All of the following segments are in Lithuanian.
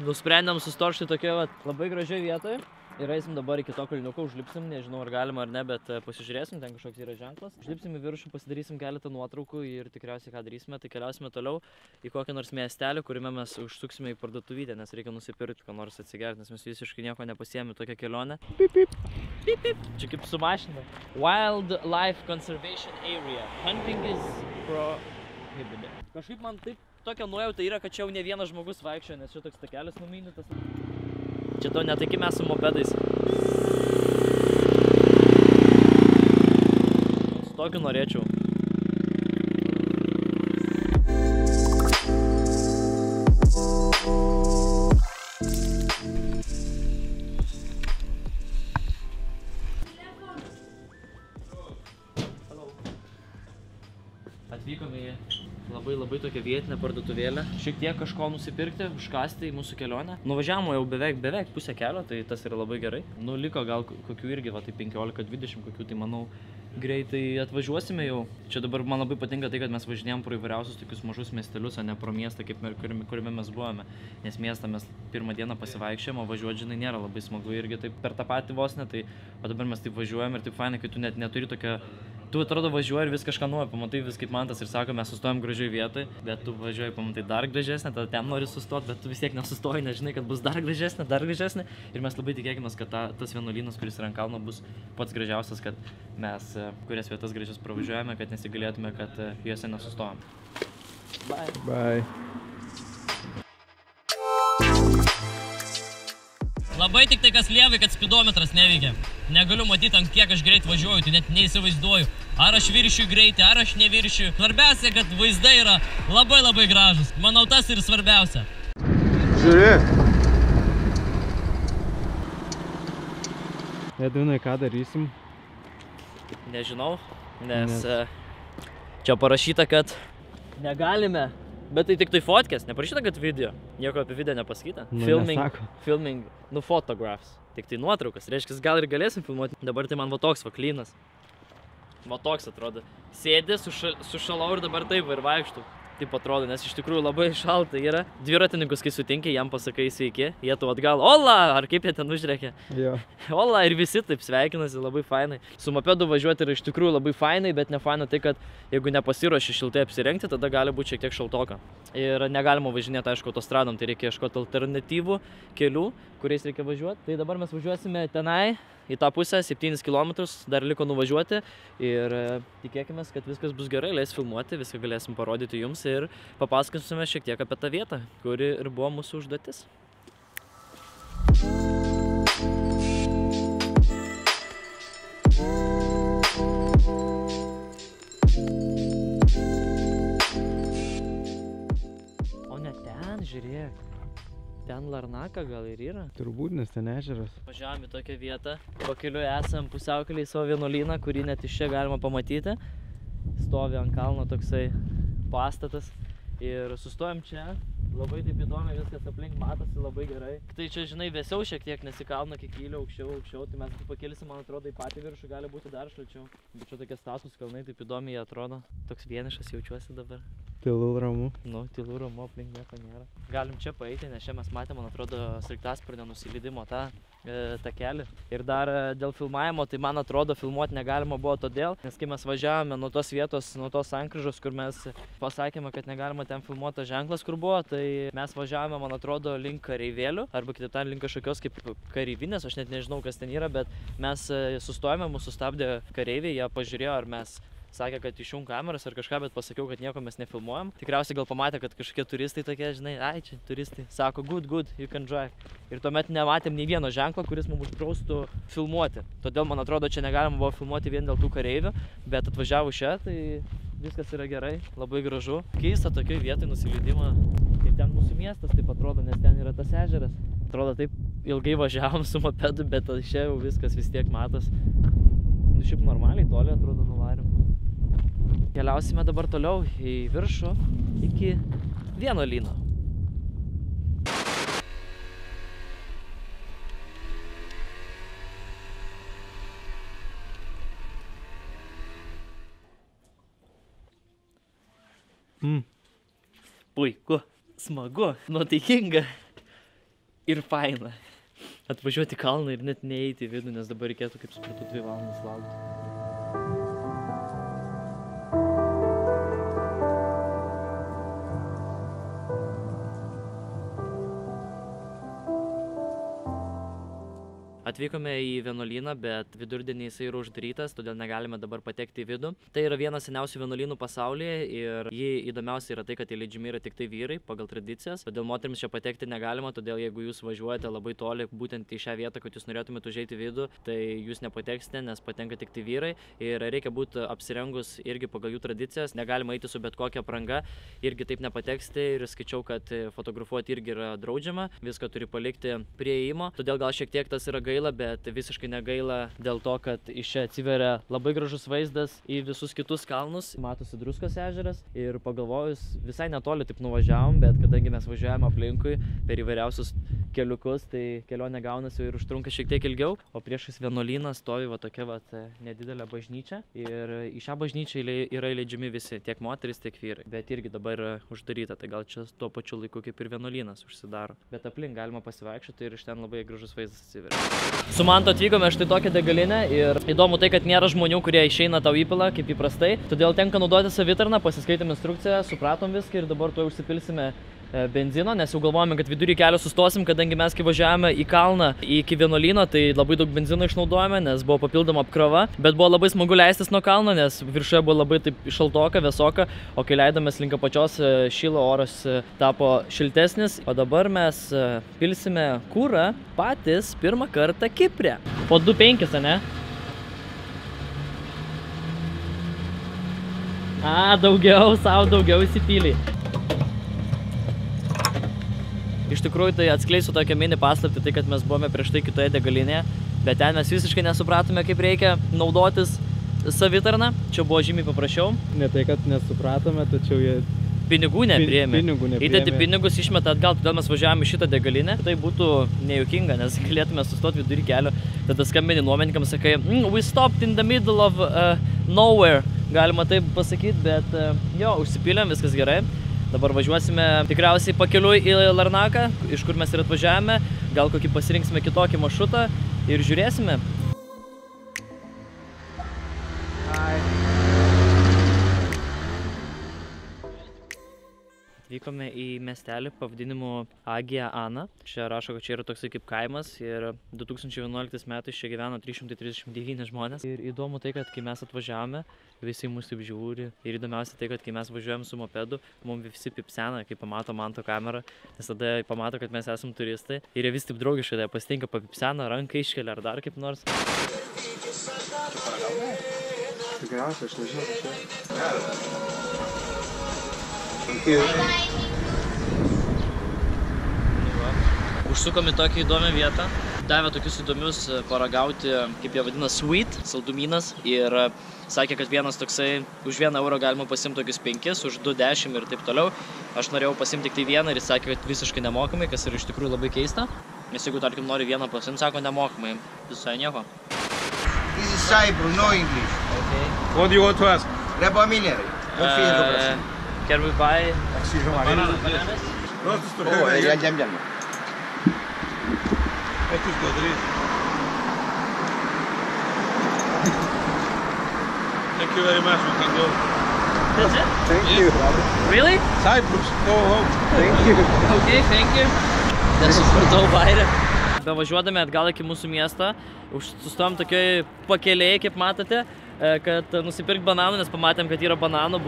Nusprendėm sustoti štai tokioje labai gražioje vietoje ir eisim dabar iki to kalniuko, užlipsim, nežinau ar galima ar ne, bet pasižiūrėsim, ten kažkoks yra ženklas. Užlipsim į viršų, pasidarysim keletą nuotraukų ir tikriausiai ką darysime, tai keliausime toliau į kokią nors miestelį, kuriame mes užsuksime į parduotuvytę, nes reikia nusipirkti, ką nors atsigerti, nes mes visiškai nieko nepasiėmė tokią kelionę. Pip, pip. Pip, pip. Čia kaip su mašina. Wildlife Conservation Area. Hunting is prohibited. Kažkaip man taip tokia nuojauta yra, kad čia jau ne vienas žmogus vaikščioja, nes čia toks takelis numynytas. Čia to ne tai, kai mes su mopedais. Su tokiu norėčiau. Atvykome į labai tokią vietinę parduotuvėlę. Šiek tiek kažko nusipirkti, užkasti į mūsų kelionę. Nuvažiavome jau beveik pusę kelio, tai tas yra labai gerai. Nu, liko gal kokių irgi, tai 15-20 kokių, tai manau greitai atvažiuosime jau. Čia dabar man labai patinka tai, kad mes važinėjom pro įvairiausius tokius mažus miestelius, o ne pro miestą, kuriame mes buvome. Nes miestą mes pirmą dieną pasivaikščiojom, o važiuoti, žinai, nėra labai smagu irgi taip per tą patį vos ne. Tai, o dabar mes taip važiuojam ir taip fainai, kai tu net neturi tokio. Tu atrodo važiuoji ir vis kažką naujo, pamatai vis kaip Mantas ir sako, mes sustojam gražioj vietoj, bet tu važiuoji, pamatai dar gražesnė, tada ten nori sustoti, bet tu vis tiek nesustoji, nežinai, kad bus dar gražesnė. Ir mes labai tikėkimės, kad tas vienuolynas, kuris yra ant kalno, bus pats gražiausias, kad mes kurias vietas gražias pravažiuojame, kad nesigalėtume, kad juose nesustojam. Bye. Bye. Labai tik tai kas lievai, kad spidometras neveikia. Negaliu matyti, ant kiek aš greit važiuoju, tai net neįsivaizduoju. Ar aš viršiu greitį, ar aš neviršiu. Svarbiausia, kad vaizdai yra labai gražus. Manau, tas ir svarbiausia. Žiūrėk. Edvinai, ką darysim? Nežinau, nes čia parašyta, kad negalime. Bet tai tik tai fotkės, neparašyta, kad video. Nieko apie video nepasakyta. Filming, photographs. Tik tai nuotraukas. Reiškia, gal ir galėsim filmuoti. Dabar tai man va toks va klynas. Va toks atrodo. Sėdė, sušalau ir dabar taip ir vaikštų. Taip atrodo, nes iš tikrųjų labai šalta yra. Dviratininkus, kai sutinki, jam pasakai sveiki, jie tu atgal, ola, ar kaip jie ten užrėkia. Jo. Ola, ir visi taip sveikinasi, labai fainai. Su mopedu važiuoti yra iš tikrųjų labai fainai, bet ne faina tai, kad jeigu nepasiruoši šiltai apsirengti, tada gali būti šiek tiek šaltoka. Ir negalima važinėti, aišku, autostradom, tai reikia ieškoti alternatyvų kelių, kuriais reikia važiuoti. Tai dabar mes važiuosime tenai, į tą pusę, 7 km, dar liko nuvažiuoti ir tikėkime, kad viskas bus gerai, leis filmuoti, viską galėsim parodyti jums ir papasakosime šiek tiek apie tą vietą, kuri ir buvo mūsų užduotis. O ne ten, žiūrėk. Ten Larnaka gal ir yra? Turbūt, nes ten ežeras. Važiavom į tokią vietą. Pakeliu esam pusiaukelį į savo vienuolyną, kurį net iš čia galima pamatyti. Stovi ant kalno toksai pastatas. Ir sustojom čia. Labai taip įdomiai viskas aplink matosi, labai gerai. Tai čia, žinai, vėsiau šiek tiek, nes į kalną kiek kyliau aukščiau. Tai mes pakilsim, man atrodo, į patį viršų gali būti dar šalčiau. Bet čia tokie statūs kalnai, taip įdomiai jie atrodo. Toks vienišas jaučiuosi dabar. Tylu ramu. Nu, tylu ramu, aplink nieko nėra. Galim čia paeiti, nes čia mes matėm, man atrodo, sraigtasparnio nusileidimo tą takelį. Ir dar dėl filmavimo, tai man atrodo, filmuoti negalima buvo todėl, nes kai mes važiavome nuo tos vietos, nuo tos sankryžos, kur mes pasakėme, kad negalima ten filmuoti ženklas, kur buvo, tai mes važiavome, man atrodo, link kareivėlių, arba kitaip tariant, link kažkokios kaip kareivinės, aš net nežinau, kas ten yra, bet mes sustojome, mūsų sustabdė kareiviai, jie pažiūrėjo, ar mes sakė, kad išjung kameras ar kažką, bet pasakiau, kad nieko mes nefilmuojam. Tikriausiai gal pamatė, kad kažkokie turistai tokie, žinai, ai čia turistai. Sako, good, you can drive. Ir tuomet nematėm nei vieno ženklo, kuris mums uždraustų filmuoti. Todėl, man atrodo, čia negalima buvo filmuoti vien dėl tų kareivių, bet atvažiavus čia, tai viskas yra gerai, labai gražu. Keista tokioj vietoj nusileidimą. Ir ten mūsų miestas taip atrodo, nes ten yra tas ežeras. Atrodo, taip ilgai važiavom su mopedu, bet čia jau viskas vis tiek matos. Šiaip normaliai toli atrodo nuvarim. Keliausime dabar toliau į viršų iki vienuolyno. Puiku, smagu, nuotaikinga ir faina. Atvažiuoti į kalną ir net neįti į vidų, nes dabar reikėtų, kaip supratau, 2 valandas laukti. Atvykome į vienuolyną, bet vidurdienį jisai yra uždarytas, todėl negalime dabar patekti į vidų. Tai yra vienas seniausių vienuolynų pasaulyje ir jį įdomiausia yra tai, kad įleidžiami yra tik tai vyrai pagal tradicijas. Todėl moterims čia patekti negalima, todėl jeigu jūs važiuojate labai toli būtent į šią vietą, kad jūs norėtumėte užeiti į vidų, tai jūs nepateksite, nes patenka tik tai vyrai. Ir reikia būti apsirengus irgi pagal jų tradicijas, negalima eiti su bet kokia apranga, irgi taip nepateksite ir skaičiau, kad fotografuoti irgi yra draudžiama, viską turi palikti prie įėjimo, todėl gal šiek tiek tas yra gaila, bet visiškai negaila dėl to, kad iš čia atsiveria labai gražus vaizdas į visus kitus kalnus. Matosi Druskos ežeras ir pagalvojus, visai netoli taip nuvažiavom, bet kadangi mes važiuojame aplinkui per įvairiausius keliukus, tai kelionė gaunasi ir užtrunka šiek tiek ilgiau, o priešais vienuolyną stovi va tokia va nedidelė bažnyčia ir į šią bažnyčią yra įleidžiami visi, tiek moteris, tiek vyrai, bet irgi dabar yra uždaryta, tai gal čia tuo pačiu laiku kaip ir vienuolynas užsidaro, bet aplink galima pasivaikščioti ir iš ten labai gražus vaizdas atsiveria. Su Mantu atvykome štai tokią degalinę ir įdomu tai, kad nėra žmonių, kurie išeina tau įpilą kaip įprastai, todėl tenka naudoti savitarną, pasiskaitėm instrukciją, supratom viską ir dabar tuoj užsipilsime benzino, nes jau galvojame, kad vidury kelio sustosim, kadangi mes kai važiavome į kalną iki vienuolyno, tai labai daug benzino išnaudojame, nes buvo papildoma apkrova, bet buvo labai smagu leistis nuo kalno, nes viršuje buvo labai taip šaltoka, vėsoka, o kai leidomės link apačios šilo, oras tapo šiltesnis, o dabar mes pilsime kurą patys pirmą kartą Kipre. Po 2,5, ane? Daugiau, savo daugiau įsipylį. Iš tikrųjų, tai atskleisiu tokią mini paslaptį, tai kad mes buvome prieš tai kitoje degalinėje, bet ten mes visiškai nesupratome, kaip reikia naudotis savitarną. Čia buvo žymiai paprasčiau. Ne tai, kad nesupratome, tačiau jie... Pinigų nepriėmė. nepriėmė. Įdėti pinigus, išmeta atgal, todėl mes važiavome šitą degalinę. Tai būtų nejuokinga, nes galėtume sustoti vidury kelio. Tada skambini nuomininkams, sakai, we stopped in the middle of nowhere. Galima taip pasakyti, bet jo, užsipylėm, viskas gerai. Dabar važiuosime tikriausiai pakeliui į Larnaką, iš kur mes ir atvažiavome. Gal kokį pasirinksime kitokį maršrutą ir žiūrėsime. Atvykome į miestelį pavadinimu Agija Ana. Čia rašo, kad čia yra toksai kaip kaimas ir 2011 metais čia gyveno 339 žmonės. Ir įdomu tai, kad kai mes atvažiavome, visi mus taip žiūri. Ir įdomiausia tai, kad kai mes važiuojam su mopedu, mums visi pipsena, kai pamato Manto kamerą, nes tada pamato, kad mes esam turistai. Ir jie vis taip draugiškai pasitinka, papipsena, ranką iškelia ar dar kaip nors. Tikriausiai, aš nežinau, Užsukom į tokią įdomią vietą. Davė tokius įdomius paragauti, kaip jie vadina, sweet, saldumynas. Ir sakė, kad vienas toksai, už 1 eurą galima pasimti tokius 5, už 2 10 ir taip toliau. Aš norėjau pasimti tik tai vieną ir jis sakė, kad visiškai nemokamai, kas yra iš tikrųjų labai keista. Nes jeigu, tarkim, nori vieną pasimti, sako nemokamai, visai nieko. This is Cyprus, no English. Okay. What do you want to ask? Repo Miller. Can we buy bananas? Oh, yam. Thank you very much, we can go. That's it? Thank you. Really? Cyprus, go home. Thank you. Okay, thank you. Nesupratau vairą. Bevažiuodami atgal iki mūsų miestą, sustojom tokioj pakelėje, kaip matote, kad nusipirkti bananų, nes pamatėm, kad yra bananų,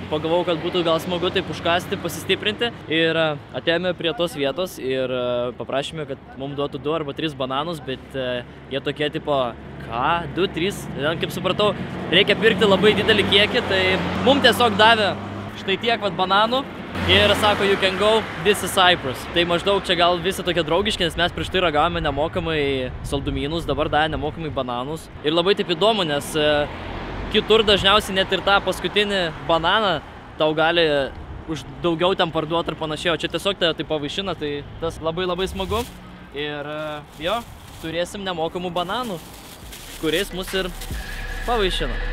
pagalvojau, kad būtų gal smagu taip užkasti, pasistiprinti ir atėjome prie tos vietos ir paprašėme, kad mums duotų 2 arba 3 bananus, bet jie tokie tipo, ką, 2, 3, kaip supratau, reikia pirkti labai didelį kiekį, tai mums tiesiog davė štai tiek vat bananų ir sako, you can go, this is Cyprus. Tai maždaug čia gal visi tokie draugiški, nes mes prieš tai ragavome nemokamai saldumynus, dabar davė nemokamai bananus. Ir labai taip įdomu, nes kitur dažniausiai net ir tą paskutinį bananą tau gali už daugiau ten parduoti ir panašiai, o čia tiesiog tai pavaišina, tai tas labai labai smagu. Ir jo, turėsim nemokamų bananų, kuriais mus ir pavaišina.